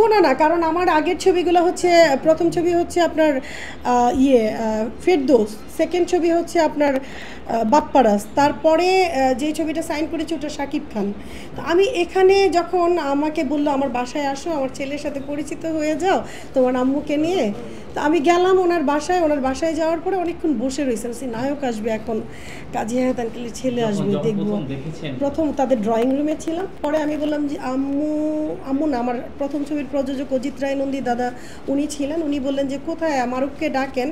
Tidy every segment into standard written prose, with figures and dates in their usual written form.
কোনো না, কারণ আমার আগের ছবিগুলো হচ্ছে, প্রথম ছবি হচ্ছে আপনার ফেরদৌস, সেকেন্ড ছবি হচ্ছে আপনার বাপ্পারাজ, তারপরে যে ছবিটা সাইন করেছি ওটা শাকিব খান। তো আমি এখানে যখন আমাকে বললো আমার বাসায় আসো, আমার ছেলের সাথে পরিচিত হয়ে যাও তোমার আম্মুকে নিয়ে, তো আমি গেলাম ওনার বাসায়। ওনার বাসায় যাওয়ার পরে অনেকক্ষণ বসে রয়েছে, নায়ক আসবে এখন, কাজী হায়াৎ আঙ্কেলের ছেলে আসবে, দেখবো। প্রথম তাদের ড্রয়িং রুমে ছিলাম, পরে আমি বললাম যে আম্মু, আম্মু না, আমার প্রথম ছবির প্রযোজক অজিত রায় নন্দী দাদা উনি ছিলেন, উনি বললেন যে কোথায় মারুফকে ডাকেন,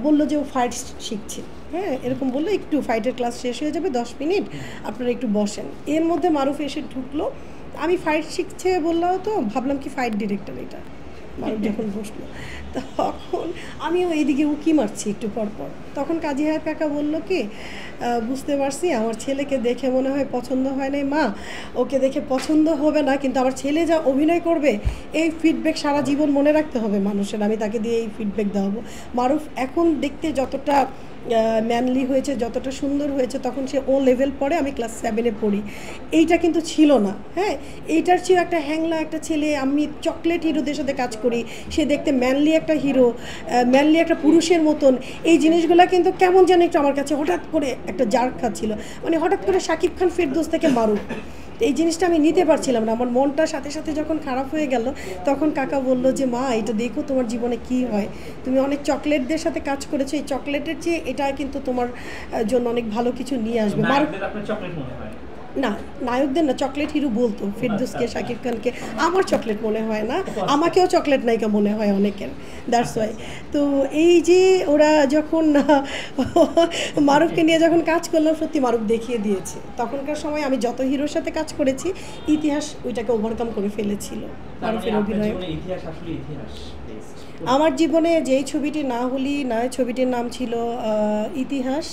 বললো যে ও ফাইট শিখছে, হ্যাঁ এরকম বললো, একটু ফাইটের ক্লাস শেষ হয়ে যাবে 10 মিনিট, আপনারা একটু বসেন। এর মধ্যে মারুফ এসে ঢুকলো, আমি ফাইট শিখছে বললো, তো ভাবলাম কি ফাইট ডিরেক্টর এটা। মারুফ যখন বসলো তখন আমিও এইদিকে উকি মারছি একটু পরপর, তখন কাজী হায়াৎ কাকা বললো কি, বুঝতে পারছি আমার ছেলেকে দেখে মনে হয় পছন্দ হয় নাই মা, ওকে দেখে পছন্দ হবে না, কিন্তু আমার ছেলে যা অভিনয় করবে এই ফিডব্যাক সারা জীবন মনে রাখতে হবে মানুষের, আমি তাকে দিয়ে এই ফিডব্যাক দেওয়াবো। মারুফ এখন দেখতে যতটা ম্যানলি হয়েছে, যতটা সুন্দর হয়েছে, তখন সে ও লেভেল পড়ে, আমি ক্লাস 7-এ পড়ি, এইটা কিন্তু ছিল না। হ্যাঁ, এইটার ছিল একটা হ্যাংলা একটা ছেলে, আমি চকলেট হিরোদের সাথে কাজ করি, সে দেখতে ম্যানলি একটা হিরো, ম্যানলি একটা পুরুষের মতন, এই জিনিসগুলো কিন্তু কেমন যেন একটু আমার কাছে হঠাৎ করে একটা জার্ক খাচ্ছিল, মানে হঠাৎ করে শাকিব খান ফেরদৌস থেকে মারুফ, এই জিনিসটা আমি নিতে পারছিলাম না। আমার মনটা সাথে সাথে যখন খারাপ হয়ে গেল, তখন কাকা বলল যে মা এটা দেখো তোমার জীবনে কি হয়, তুমি অনেক চকলেটদের সাথে কাজ করেছো, এই চকলেটের চেয়ে এটা কিন্তু তোমার জন্য অনেক ভালো কিছু নিয়ে আসবে। না, নায়কদের না, চকলেট হিরো বলতো ফেরদৌসকে, শাকিব খানকে, আমার চকলেট মনে হয় না, আমাকেও চকলেট নায়িকা মনে হয় অনেকের, দ্যাটস ওয়াই। তো এই যে ওরা যখন মারুফকে নিয়ে যখন কাজ করলাম, সত্যি মারুফ দেখিয়ে দিয়েছে, তখনকার সময় আমি যত হিরোর সাথে কাজ করেছি ইতিহাস ওইটাকে ওভারকাম করে ফেলেছিল মারুফের অভিনয়। আমার জীবনে যেই ছবিটি না হলি না, ছবিটির নাম ছিল ইতিহাস,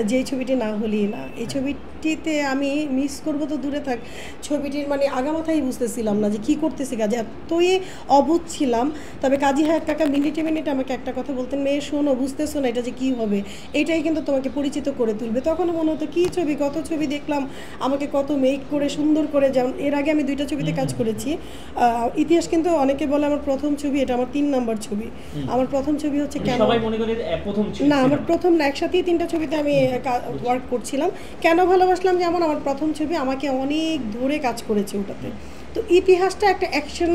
যেই ছবিটি না হলেই না, এই ছবিটিতে আমি মিস করবো তো দূরে থাক, ছবিটির মানে আগামাথায় বুঝতেছিলাম না যে কী করতেছি, কাজে এতই অবুঝ ছিলাম। তবে কাজী হায়াৎ কাকা মিনিটে মিনিটে আমাকে একটা কথা বলতেন, মেয়ে শোনো, বুঝতেছো না এটা যে কী হবে, এটাই কিন্তু তোমাকে পরিচিত করে তুলবে। তখন মনে হতো কী ছবি, কত ছবি দেখলাম, আমাকে কত মেক করে সুন্দর করে, যেমন এর আগে আমি 2টা ছবিতে কাজ করেছি। ইতিহাস কিন্তু অনেকে বলে আমার প্রথম ছবি, এটা আমার 3 নাম্বার ছবি। আমার প্রথম ছবি হচ্ছে কেন, না আমার প্রথম না, একসাথেই 3টা ছবিতে আমি ওয়ার্ক করছিলাম। কেন ভালোবাসলাম যেমন আমার প্রথম ছবি, আমাকে অনেক ধরে কাজ করেছে ওটাতে। তো ইতিহাসটা একটা অ্যাকশন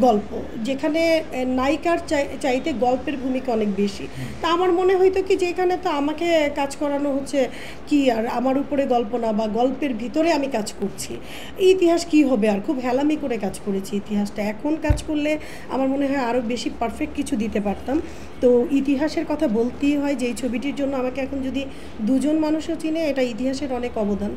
গল্প, যেখানে নায়িকার চাইতে গল্পের ভূমিকা অনেক বেশি। তা আমার মনে হইতো কি যে এখানে তো আমাকে কাজ করানো হচ্ছে কি, আর আমার উপরে গল্প না, বা গল্পের ভিতরে আমি কাজ করছি, ইতিহাস কি হবে, আর খুব হেলামি করে কাজ করেছি ইতিহাসটা। এখন কাজ করলে আমার মনে হয় আরও বেশি পারফেক্ট কিছু দিতে পারতাম। তো ইতিহাসের কথা বলতেই হয় যে এই ছবিটির জন্য আমাকে এখন যদি 2জন মানুষও চিনে, এটা ইতিহাসের অনেক অবদান।